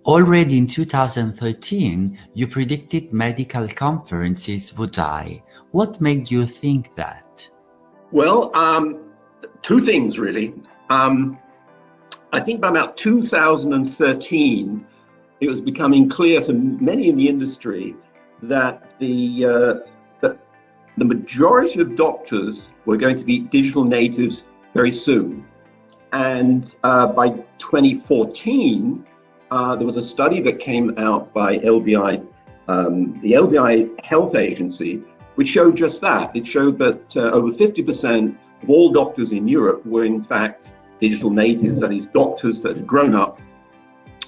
Already in 2013, you predicted medical conferences would die. What made you think that? Well, two things really. I think by about 2013, it was becoming clear to many in the industry that the majority of doctors were going to be digital natives very soon. And by 2014, there was a study that came out by LBI, the LBI Health Agency, which showed just that. It showed that over 50% of all doctors in Europe were in fact digital natives, that is, doctors that had grown up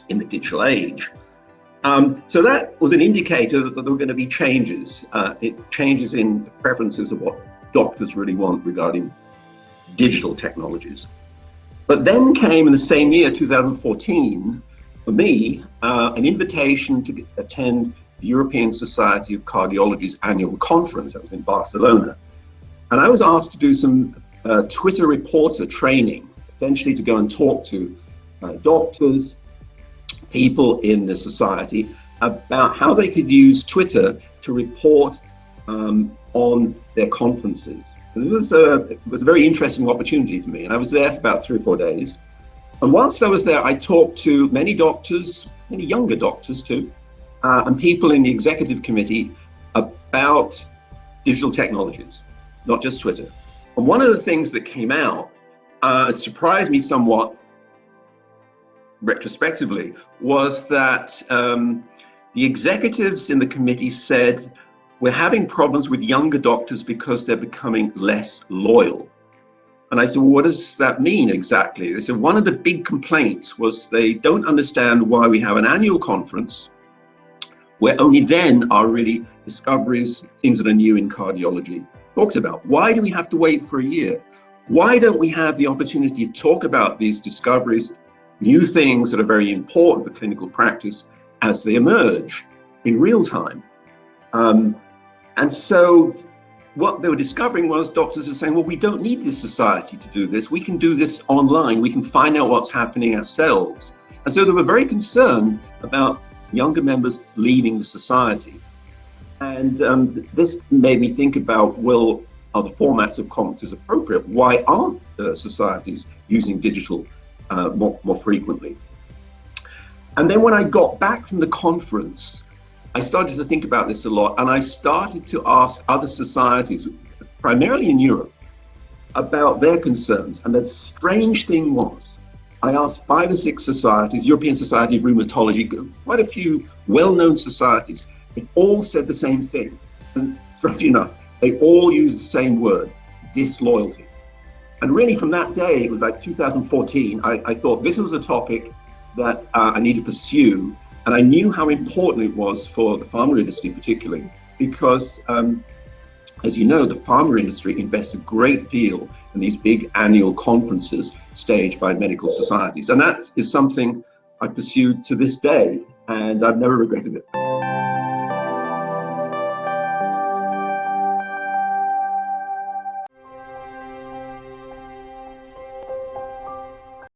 in the digital age. So that was an indicator that there were going to be changes. Changes in the preferences of what doctors really want regarding digital technologies. But then came in the same year, 2014, for me, an invitation to attend the European Society of Cardiology's annual conference. That was in Barcelona. And I was asked to do some Twitter reporter training, essentially to go and talk to doctors, people in the society, about how they could use Twitter to report on their conferences. And it was a very interesting opportunity for me, and I was there for about 3 or 4 days. And whilst I was there, I talked to many doctors, many younger doctors too, and people in the executive committee about digital technologies, not just Twitter. And one of the things that came out, surprised me somewhat retrospectively, was that the executives in the committee said, we're having problems with younger doctors because they're becoming less loyal. And I said, well, what does that mean exactly? They said, one of the big complaints was they don't understand why we have an annual conference where only then are really discoveries, things that are new in cardiology, talked about. Why do we have to wait for a year? Why don't we have the opportunity to talk about these discoveries, new things that are very important for clinical practice as they emerge in real time? And so what they were discovering was doctors are saying, well, we don't need this society to do this. We can do this online. We can find out what's happening ourselves. And so they were very concerned about younger members leaving the society. And this made me think about, well, are the formats of conferences appropriate? Why aren't societies using digital more frequently? And then when I got back from the conference, I started to think about this a lot, and I started to ask other societies, primarily in Europe, about their concerns. And the strange thing was, I asked 5 or 6 societies, European Society of Rheumatology, quite a few well-known societies. They all said the same thing. And strangely enough, they all used the same word, disloyalty. And really from that day, it was like 2014, I thought this was a topic that I need to pursue. And I knew how important it was for the pharma industry particularly, because as you know, the pharma industry invests a great deal in these big annual conferences staged by medical societies. And that is something I pursued to this day, and I've never regretted it.